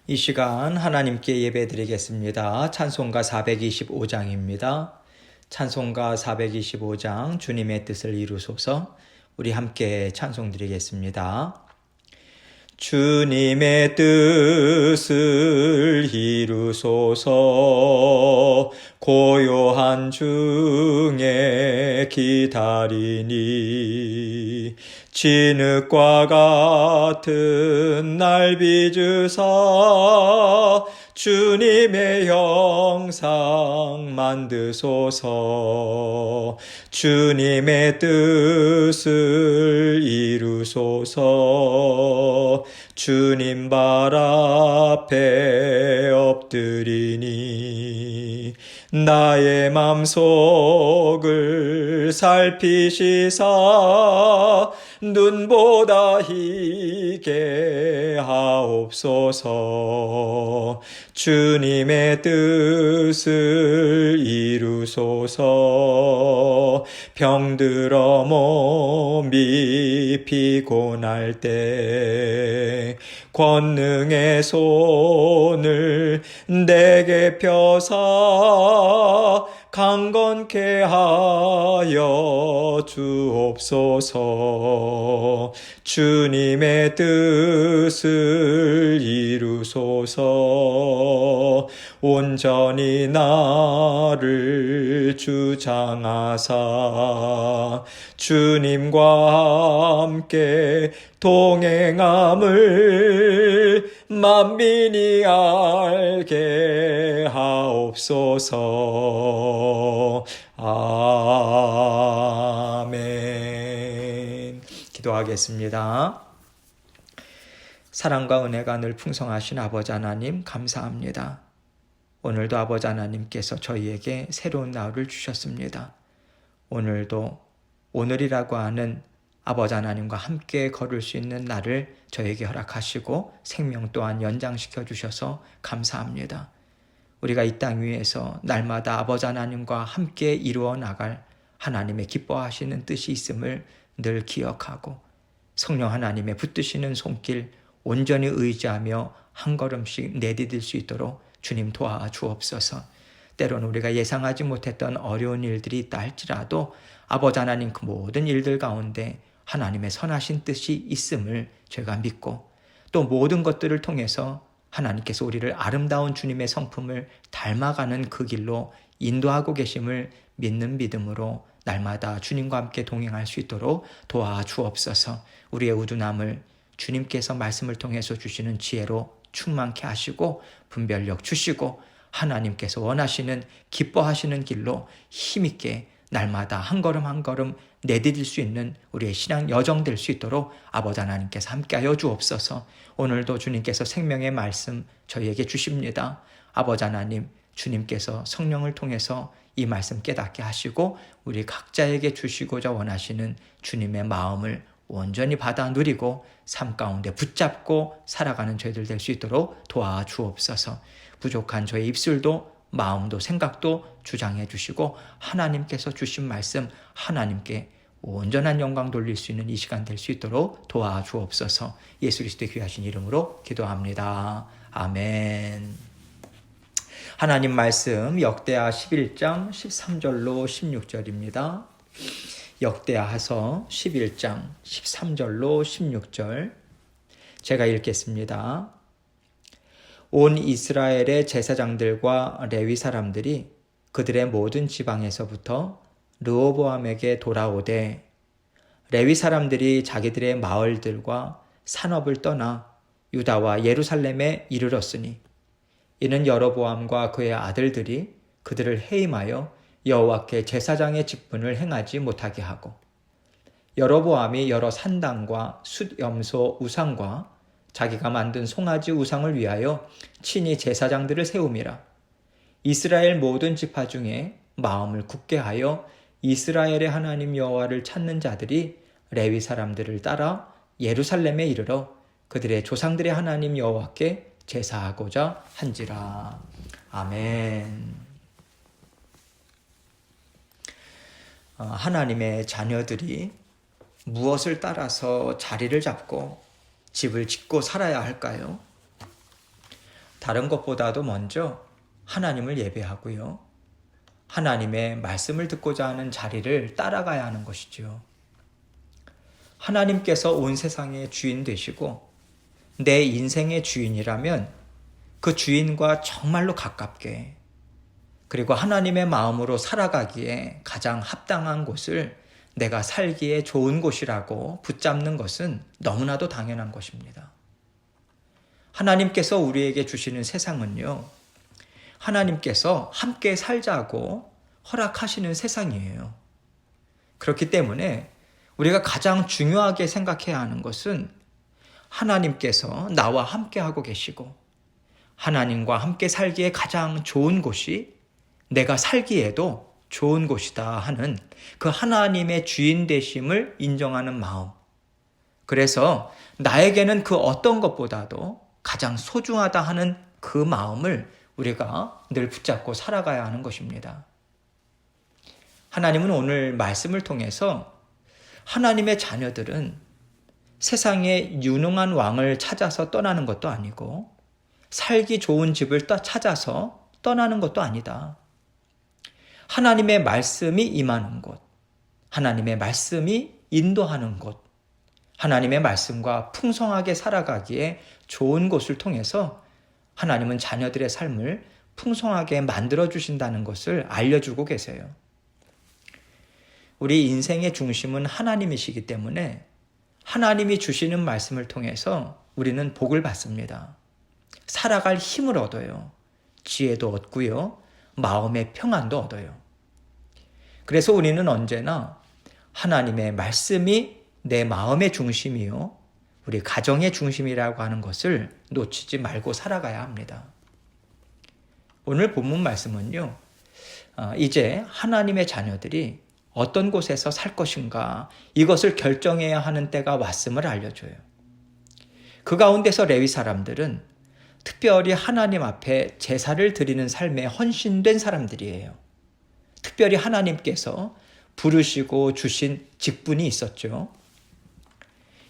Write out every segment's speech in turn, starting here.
이 시간 하나님께 예배드리겠습니다. 찬송가 425장입니다. 찬송가 425장 주님의 뜻을 이루소서. 우리 함께 찬송드리겠습니다. 주님의 뜻을 이루소서. 고요한 중에 기다리니 진흙과 같은 날 빚으사 주님의 형상 만드소서. 주님의 뜻을 이루소서. 주님 발 앞에 엎드리니 나의 맘속을 살피시사 눈보다 희게 하옵소서. 주님의 뜻을 이루소서. 병들어 몸이 피곤할 때 권능의 손을 내게 펴사 강건케 하여 주옵소서. 주님의 뜻을 이루소서. 온전히 나를 주장하사 주님과 함께 동행함을 만민이 알게 하옵소서. 아멘. 기도하겠습니다. 사랑과 은혜가 늘 풍성하신 아버지 하나님 감사합니다. 오늘도 아버지 하나님께서 저희에게 새로운 날을 주셨습니다. 오늘도 오늘이라고 하는 아버지 하나님과 함께 걸을 수 있는 날을 저에게 허락하시고 생명 또한 연장시켜 주셔서 감사합니다. 우리가 이 땅 위에서 날마다 아버지 하나님과 함께 이루어 나갈 하나님의 기뻐하시는 뜻이 있음을 늘 기억하고 성령 하나님의 붙드시는 손길 온전히 의지하며 한 걸음씩 내디딜 수 있도록 주님 도와주옵소서. 때로는 우리가 예상하지 못했던 어려운 일들이 있다 할지라도 아버지 하나님 그 모든 일들 가운데 하나님의 선하신 뜻이 있음을 저희가 믿고 또 모든 것들을 통해서 하나님께서 우리를 아름다운 주님의 성품을 닮아가는 그 길로 인도하고 계심을 믿는 믿음으로 날마다 주님과 함께 동행할 수 있도록 도와주옵소서. 우리의 우둔함을 주님께서 말씀을 통해서 주시는 지혜로 충만케 하시고 분별력 주시고 하나님께서 원하시는 기뻐하시는 길로 힘있게 날마다 한 걸음 한 걸음 내디딜 수 있는 우리의 신앙 여정 될 수 있도록 아버지 하나님께서 함께하여 주옵소서. 오늘도 주님께서 생명의 말씀 저희에게 주십니다. 아버지 하나님 주님께서 성령을 통해서 이 말씀 깨닫게 하시고 우리 각자에게 주시고자 원하시는 주님의 마음을 온전히 받아 누리고 삶 가운데 붙잡고 살아가는 저희들 될 수 있도록 도와주옵소서. 부족한 저의 입술도 마음도 생각도 주장해 주시고 하나님께서 주신 말씀 하나님께 온전한 영광 돌릴 수 있는 이 시간 될 수 있도록 도와주옵소서. 예수 그리스도의 귀하신 이름으로 기도합니다. 아멘. 하나님 말씀 역대하 11장 13절로 16절입니다. 역대하서 11장 13절로 16절 제가 읽겠습니다. 온 이스라엘의 제사장들과 레위 사람들이 그들의 모든 지방에서부터 르호보암에게 돌아오되 레위 사람들이 자기들의 마을들과 산업을 떠나 유다와 예루살렘에 이르렀으니 이는 여로보암과 그의 아들들이 그들을 해임하여 여호와께 제사장의 직분을 행하지 못하게 하고 여로보암이 여러 산당과 숫염소 우상과 자기가 만든 송아지 우상을 위하여 친히 제사장들을 세움이라. 이스라엘 모든 지파 중에 마음을 굳게 하여 이스라엘의 하나님 여호와를 찾는 자들이 레위 사람들을 따라 예루살렘에 이르러 그들의 조상들의 하나님 여호와께 제사하고자 한지라. 아멘. 하나님의 자녀들이 무엇을 따라서 자리를 잡고 집을 짓고 살아야 할까요? 다른 것보다도 먼저 하나님을 예배하고요. 하나님의 말씀을 듣고자 하는 자리를 따라가야 하는 것이죠. 하나님께서 온 세상의 주인 되시고 내 인생의 주인이라면 그 주인과 정말로 가깝게, 그리고 하나님의 마음으로 살아가기에 가장 합당한 곳을 내가 살기에 좋은 곳이라고 붙잡는 것은 너무나도 당연한 것입니다. 하나님께서 우리에게 주시는 세상은요, 하나님께서 함께 살자고 허락하시는 세상이에요. 그렇기 때문에 우리가 가장 중요하게 생각해야 하는 것은 하나님께서 나와 함께 하고 계시고 하나님과 함께 살기에 가장 좋은 곳이 내가 살기에도 좋은 곳이다 하는 그 하나님의 주인 되심을 인정하는 마음. 그래서 나에게는 그 어떤 것보다도 가장 소중하다 하는 그 마음을 우리가 늘 붙잡고 살아가야 하는 것입니다. 하나님은 오늘 말씀을 통해서 하나님의 자녀들은 세상에 유능한 왕을 찾아서 떠나는 것도 아니고 살기 좋은 집을 찾아서 떠나는 것도 아니다. 하나님의 말씀이 임하는 곳, 하나님의 말씀이 인도하는 곳, 하나님의 말씀과 풍성하게 살아가기에 좋은 곳을 통해서 하나님은 자녀들의 삶을 풍성하게 만들어주신다는 것을 알려주고 계세요. 우리 인생의 중심은 하나님이시기 때문에 하나님이 주시는 말씀을 통해서 우리는 복을 받습니다. 살아갈 힘을 얻어요. 지혜도 얻고요. 마음의 평안도 얻어요. 그래서 우리는 언제나 하나님의 말씀이 내 마음의 중심이요, 우리 가정의 중심이라고 하는 것을 놓치지 말고 살아가야 합니다. 오늘 본문 말씀은요, 이제 하나님의 자녀들이 어떤 곳에서 살 것인가 이것을 결정해야 하는 때가 왔음을 알려줘요. 그 가운데서 레위 사람들은 특별히 하나님 앞에 제사를 드리는 삶에 헌신된 사람들이에요. 특별히 하나님께서 부르시고 주신 직분이 있었죠.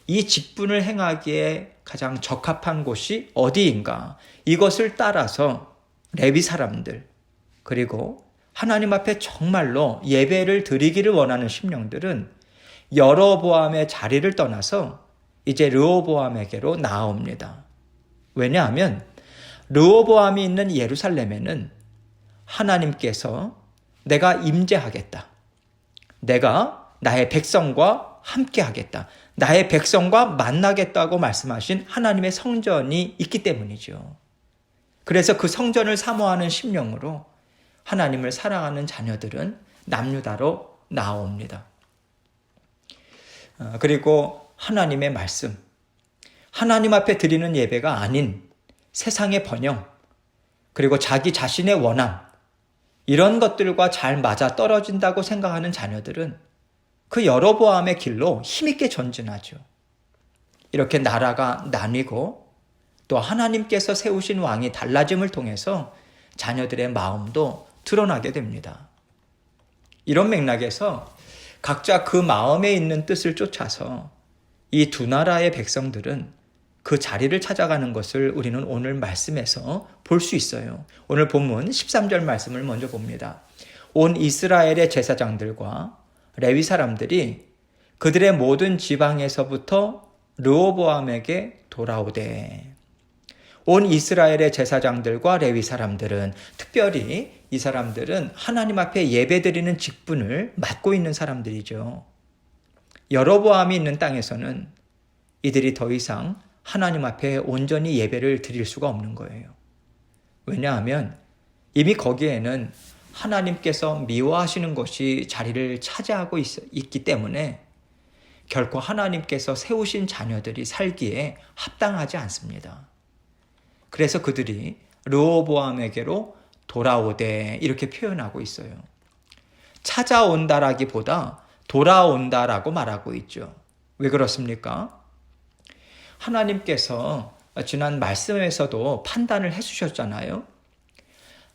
이 직분을 행하기에 가장 적합한 곳이 어디인가, 이것을 따라서 레위 사람들, 그리고 하나님 앞에 정말로 예배를 드리기를 원하는 심령들은 여로보암의 자리를 떠나서 이제 르호보암에게로 나아옵니다. 왜냐하면 르호보암이 있는 예루살렘에는 하나님께서 내가 임재하겠다, 내가 나의 백성과 함께하겠다, 나의 백성과 만나겠다고 말씀하신 하나님의 성전이 있기 때문이죠. 그래서 그 성전을 사모하는 심령으로 하나님을 사랑하는 자녀들은 남유다로 나옵니다. 그리고 하나님의 말씀, 하나님 앞에 드리는 예배가 아닌 세상의 번영, 그리고 자기 자신의 원함, 이런 것들과 잘 맞아 떨어진다고 생각하는 자녀들은 그 여로보암의 길로 힘있게 전진하죠. 이렇게 나라가 나뉘고 또 하나님께서 세우신 왕이 달라짐을 통해서 자녀들의 마음도 드러나게 됩니다. 이런 맥락에서 각자 그 마음에 있는 뜻을 쫓아서 이 두 나라의 백성들은 그 자리를 찾아가는 것을 우리는 오늘 말씀에서 볼 수 있어요. 오늘 본문 13절 말씀을 먼저 봅니다. 온 이스라엘의 제사장들과 레위 사람들이 그들의 모든 지방에서부터 르호보암에게 돌아오되, 온 이스라엘의 제사장들과 레위 사람들은, 특별히 이 사람들은 하나님 앞에 예배드리는 직분을 맡고 있는 사람들이죠. 여로보암이 있는 땅에서는 이들이 더 이상 하나님 앞에 온전히 예배를 드릴 수가 없는 거예요. 왜냐하면 이미 거기에는 하나님께서 미워하시는 것이 자리를 차지하고 있기 때문에 결코 하나님께서 세우신 자녀들이 살기에 합당하지 않습니다. 그래서 그들이 르호보암에게로 돌아오되 이렇게 표현하고 있어요. 찾아온다라기보다 돌아온다라고 말하고 있죠. 왜 그렇습니까? 하나님께서 지난 말씀에서도 판단을 해주셨잖아요.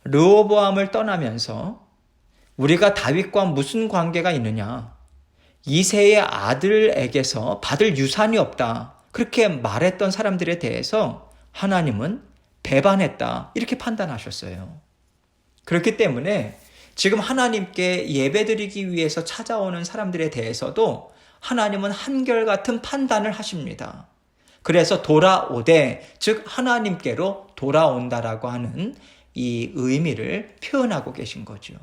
르호보암을 떠나면서 우리가 다윗과 무슨 관계가 있느냐, 이새의 아들에게서 받을 유산이 없다, 그렇게 말했던 사람들에 대해서 하나님은 배반했다. 이렇게 판단하셨어요. 그렇기 때문에 지금 하나님께 예배드리기 위해서 찾아오는 사람들에 대해서도 하나님은 한결같은 판단을 하십니다. 그래서 돌아오되, 즉 하나님께로 돌아온다라고 하는 이 의미를 표현하고 계신 거죠.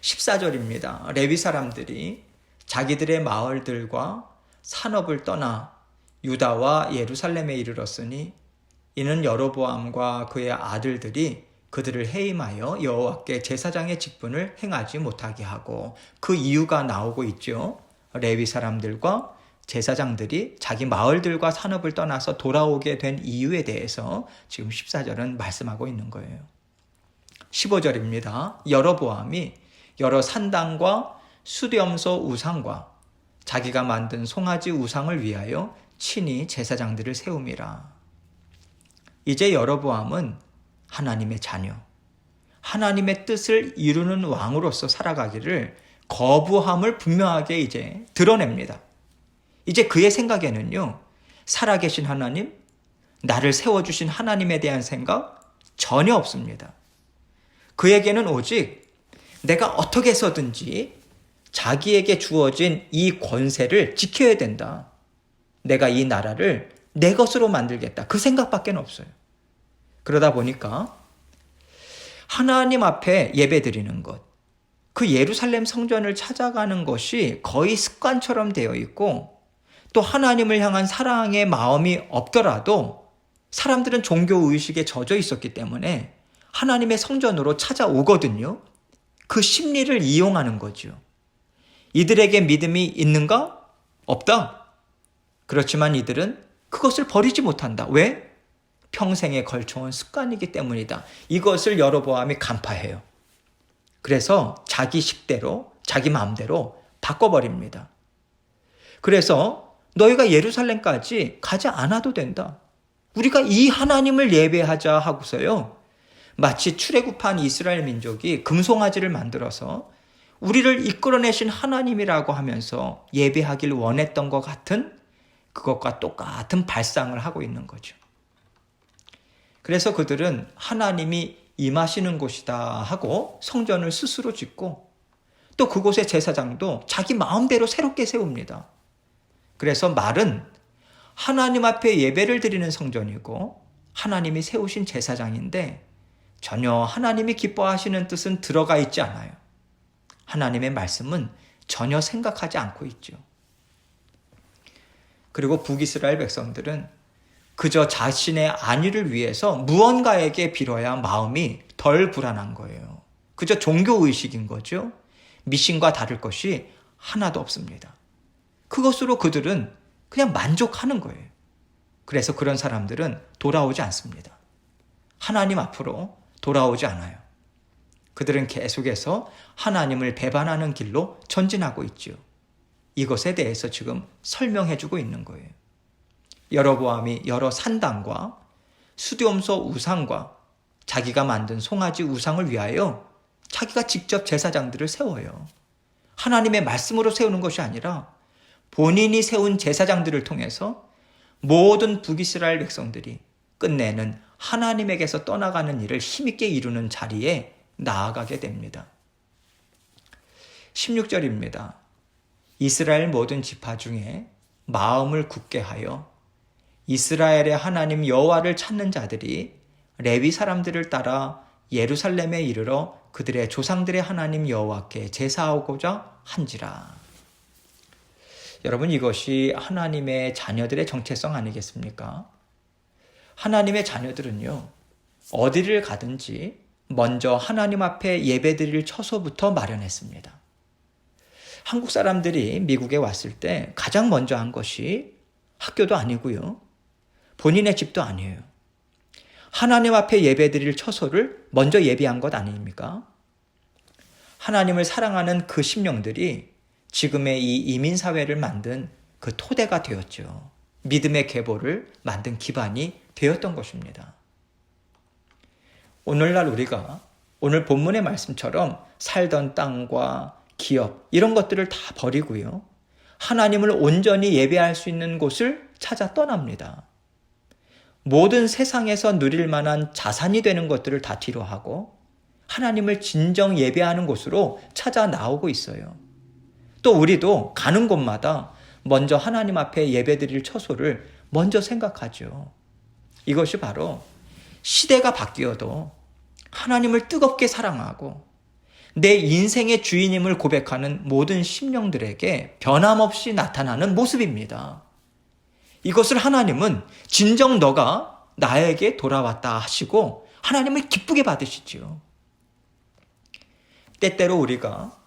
14절입니다. 레위 사람들이 자기들의 마을들과 산업을 떠나 유다와 예루살렘에 이르렀으니 이는 여로보암과 그의 아들들이 그들을 해임하여 여호와께 제사장의 직분을 행하지 못하게 하고, 그 이유가 나오고 있죠. 레위 사람들과 제사장들이 자기 마을들과 산업을 떠나서 돌아오게 된 이유에 대해서 지금 14절은 말씀하고 있는 거예요. 15절입니다. 여로보암이 여러 산당과 수렴소 우상과 자기가 만든 송아지 우상을 위하여 친히 제사장들을 세움이라. 이제 여로보암은 하나님의 자녀, 하나님의 뜻을 이루는 왕으로서 살아가기를 거부함을 분명하게 이제 드러냅니다. 이제 그의 생각에는요, 살아계신 하나님, 나를 세워주신 하나님에 대한 생각 전혀 없습니다. 그에게는 오직 내가 어떻게 해서든지 자기에게 주어진 이 권세를 지켜야 된다. 내가 이 나라를 내 것으로 만들겠다. 그 생각밖에 없어요. 그러다 보니까 하나님 앞에 예배드리는 것, 그 예루살렘 성전을 찾아가는 것이 거의 습관처럼 되어 있고, 또 하나님을 향한 사랑의 마음이 없더라도 사람들은 종교의식에 젖어 있었기 때문에 하나님의 성전으로 찾아오거든요. 그 심리를 이용하는 거죠. 이들에게 믿음이 있는가? 없다. 그렇지만 이들은 그것을 버리지 못한다. 왜? 평생에 걸쳐온 습관이기 때문이다. 이것을 여로보암이 간파해요. 그래서 자기 식대로, 자기 마음대로 바꿔버립니다. 그래서 너희가 예루살렘까지 가지 않아도 된다. 우리가 이 하나님을 예배하자 하고서요, 마치 출애굽한 이스라엘 민족이 금송아지를 만들어서 우리를 이끌어내신 하나님이라고 하면서 예배하길 원했던 것 같은, 그것과 똑같은 발상을 하고 있는 거죠. 그래서 그들은 하나님이 임하시는 곳이다 하고 성전을 스스로 짓고, 또 그곳의 제사장도 자기 마음대로 새롭게 세웁니다. 그래서 말은 하나님 앞에 예배를 드리는 성전이고 하나님이 세우신 제사장인데, 전혀 하나님이 기뻐하시는 뜻은 들어가 있지 않아요. 하나님의 말씀은 전혀 생각하지 않고 있죠. 그리고 북이스라엘 백성들은 그저 자신의 안위를 위해서 무언가에게 빌어야 마음이 덜 불안한 거예요. 그저 종교의식인 거죠. 미신과 다를 것이 하나도 없습니다. 그것으로 그들은 그냥 만족하는 거예요. 그래서 그런 사람들은 돌아오지 않습니다. 하나님 앞으로 돌아오지 않아요. 그들은 계속해서 하나님을 배반하는 길로 전진하고 있죠. 이것에 대해서 지금 설명해주고 있는 거예요. 여로보암이 여러 산당과 수렴소 우상과 자기가 만든 송아지 우상을 위하여 자기가 직접 제사장들을 세워요. 하나님의 말씀으로 세우는 것이 아니라 본인이 세운 제사장들을 통해서 모든 북이스라엘 백성들이 끝내는 하나님에게서 떠나가는 일을 힘있게 이루는 자리에 나아가게 됩니다. 16절입니다. 이스라엘 모든 지파 중에 마음을 굳게 하여 이스라엘의 하나님 여호와를 찾는 자들이 레위 사람들을 따라 예루살렘에 이르러 그들의 조상들의 하나님 여호와께 제사하고자 한지라. 여러분, 이것이 하나님의 자녀들의 정체성 아니겠습니까? 하나님의 자녀들은요, 어디를 가든지 먼저 하나님 앞에 예배드릴 처소부터 마련했습니다. 한국 사람들이 미국에 왔을 때 가장 먼저 한 것이 학교도 아니고요, 본인의 집도 아니에요. 하나님 앞에 예배드릴 처소를 먼저 예비한 것 아닙니까? 하나님을 사랑하는 그 심령들이 지금의 이 이민사회를 만든 그 토대가 되었죠. 믿음의 계보를 만든 기반이 되었던 것입니다. 오늘날 우리가 오늘 본문의 말씀처럼 살던 땅과 기업, 이런 것들을 다 버리고요, 하나님을 온전히 예배할 수 있는 곳을 찾아 떠납니다. 모든 세상에서 누릴 만한 자산이 되는 것들을 다 뒤로 하고 하나님을 진정 예배하는 곳으로 찾아 나오고 있어요. 또 우리도 가는 곳마다 먼저 하나님 앞에 예배드릴 처소를 먼저 생각하죠. 이것이 바로 시대가 바뀌어도 하나님을 뜨겁게 사랑하고 내 인생의 주인임을 고백하는 모든 심령들에게 변함없이 나타나는 모습입니다. 이것을 하나님은 진정 너가 나에게 돌아왔다 하시고 하나님을 기쁘게 받으시지요. 때때로 우리가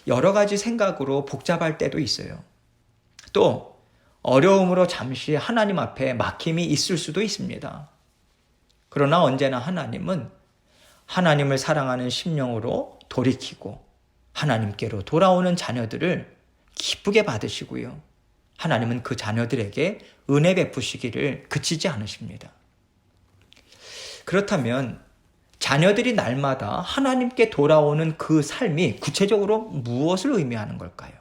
여러 가지 생각으로 복잡할 때도 있어요. 또 어려움으로 잠시 하나님 앞에 막힘이 있을 수도 있습니다. 그러나 언제나 하나님은 하나님을 사랑하는 심령으로 돌이키고 하나님께로 돌아오는 자녀들을 기쁘게 받으시고요. 하나님은 그 자녀들에게 은혜 베푸시기를 그치지 않으십니다. 그렇다면 자녀들이 날마다 하나님께 돌아오는 그 삶이 구체적으로 무엇을 의미하는 걸까요?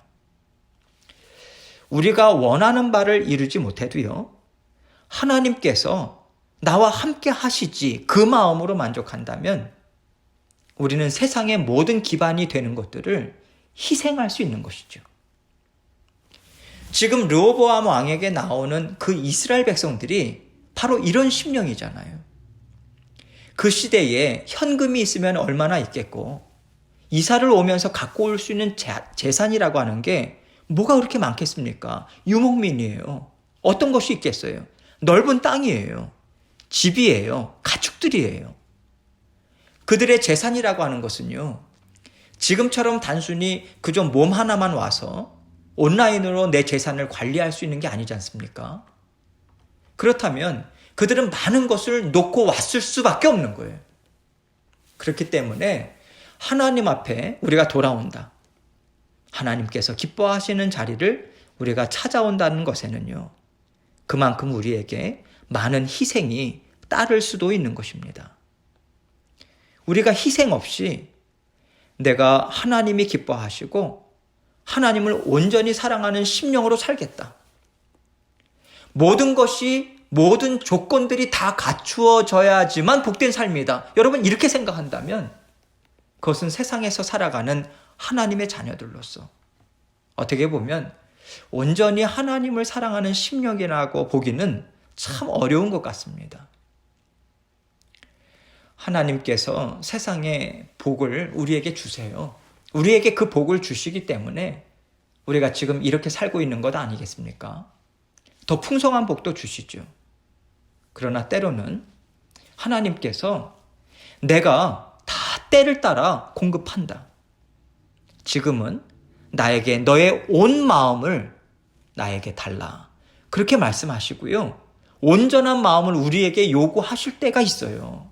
우리가 원하는 바를 이루지 못해도요, 하나님께서 나와 함께 하시지 그 마음으로 만족한다면 우리는 세상의 모든 기반이 되는 것들을 희생할 수 있는 것이죠. 지금 르호보암 왕에게 나오는 그 이스라엘 백성들이 바로 이런 심령이잖아요. 그 시대에 현금이 있으면 얼마나 있겠고 이사를 오면서 갖고 올 수 있는 재산이라고 하는 게 뭐가 그렇게 많겠습니까? 유목민이에요. 어떤 것이 있겠어요? 넓은 땅이에요. 집이에요. 가축들이에요. 그들의 재산이라고 하는 것은요, 지금처럼 단순히 그저 몸 하나만 와서 온라인으로 내 재산을 관리할 수 있는 게 아니지 않습니까? 그렇다면 그들은 많은 것을 놓고 왔을 수밖에 없는 거예요. 그렇기 때문에 하나님 앞에 우리가 돌아온다. 하나님께서 기뻐하시는 자리를 우리가 찾아온다는 것에는요, 그만큼 우리에게 많은 희생이 따를 수도 있는 것입니다. 우리가 희생 없이 내가 하나님이 기뻐하시고 하나님을 온전히 사랑하는 심령으로 살겠다. 모든 것이, 모든 조건들이 다 갖추어져야지만 복된 삶이다. 여러분, 이렇게 생각한다면 그것은 세상에서 살아가는 하나님의 자녀들로서 어떻게 보면 온전히 하나님을 사랑하는 심령이라고 보기는 참 어려운 것 같습니다. 하나님께서 세상의 복을 우리에게 주세요. 우리에게 그 복을 주시기 때문에 우리가 지금 이렇게 살고 있는 것 아니겠습니까? 더 풍성한 복도 주시죠. 그러나 때로는 하나님께서 내가 다 때를 따라 공급한다. 지금은 나에게 너의 온 마음을 나에게 달라. 그렇게 말씀하시고요. 온전한 마음을 우리에게 요구하실 때가 있어요.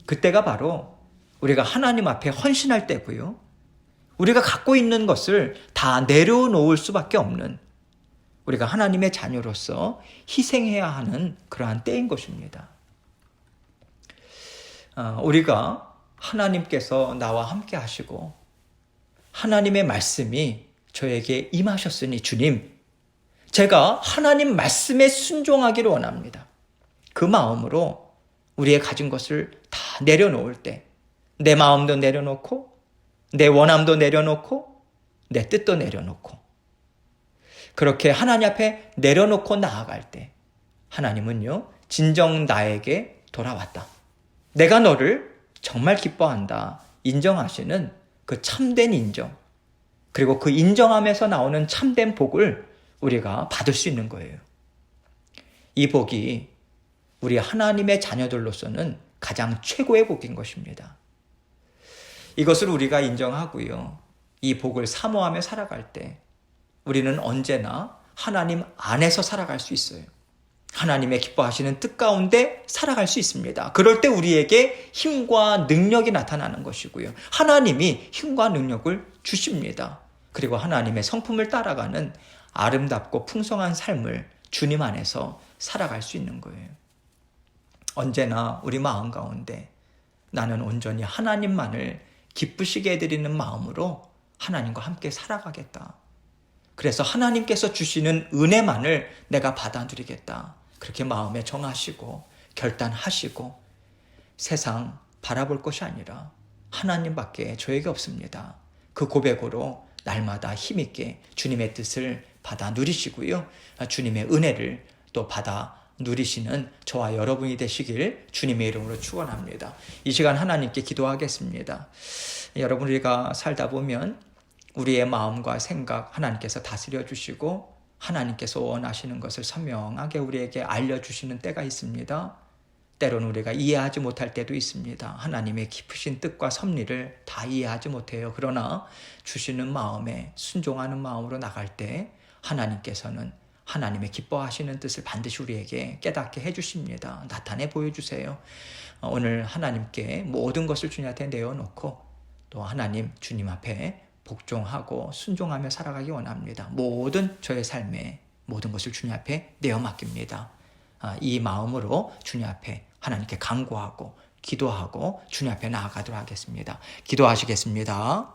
그때가 바로 우리가 하나님 앞에 헌신할 때고요. 우리가 갖고 있는 것을 다 내려놓을 수밖에 없는, 우리가 하나님의 자녀로서 희생해야 하는 그러한 때인 것입니다. 우리가 하나님께서 나와 함께 하시고 하나님의 말씀이 저에게 임하셨으니 주님, 제가 하나님 말씀에 순종하기를 원합니다. 그 마음으로 우리의 가진 것을 다 내려놓을 때, 내 마음도 내려놓고 내 원함도 내려놓고 내 뜻도 내려놓고, 그렇게 하나님 앞에 내려놓고 나아갈 때 하나님은요, 진정 나에게 돌아왔다. 내가 너를 정말 기뻐한다. 인정하시는 그 참된 인정, 그리고 그 인정함에서 나오는 참된 복을 우리가 받을 수 있는 거예요. 이 복이 우리 하나님의 자녀들로서는 가장 최고의 복인 것입니다. 이것을 우리가 인정하고요, 이 복을 사모하며 살아갈 때 우리는 언제나 하나님 안에서 살아갈 수 있어요. 하나님의 기뻐하시는 뜻 가운데 살아갈 수 있습니다. 그럴 때 우리에게 힘과 능력이 나타나는 것이고요, 하나님이 힘과 능력을 주십니다. 그리고 하나님의 성품을 따라가는 아름답고 풍성한 삶을 주님 안에서 살아갈 수 있는 거예요. 언제나 우리 마음 가운데 나는 온전히 하나님만을 기쁘시게 해드리는 마음으로 하나님과 함께 살아가겠다. 그래서 하나님께서 주시는 은혜만을 내가 받아들이겠다. 그렇게 마음에 정하시고 결단하시고 세상 바라볼 것이 아니라 하나님밖에 저에게 없습니다. 그 고백으로 날마다 힘있게 주님의 뜻을 받아 누리시고요. 주님의 은혜를 또 받아 누리시는 저와 여러분이 되시길 주님의 이름으로 축원합니다. 이 시간 하나님께 기도하겠습니다. 여러분, 우리가 살다 보면 우리의 마음과 생각 하나님께서 다스려 주시고 하나님께서 원하시는 것을 선명하게 우리에게 알려주시는 때가 있습니다. 때로는 우리가 이해하지 못할 때도 있습니다. 하나님의 깊으신 뜻과 섭리를 다 이해하지 못해요. 그러나 주시는 마음에 순종하는 마음으로 나갈 때 하나님께서는 하나님의 기뻐하시는 뜻을 반드시 우리에게 깨닫게 해주십니다. 나타내 보여주세요. 오늘 하나님께 모든 것을 주님한테 내어놓고 또 하나님 주님 앞에 복종하고 순종하며 살아가기 원합니다. 모든 저의 삶에 모든 것을 주님 앞에 내어 맡깁니다. 이 마음으로 주님 앞에 하나님께 간구하고 기도하고 주님 앞에 나아가도록 하겠습니다. 기도하시겠습니다.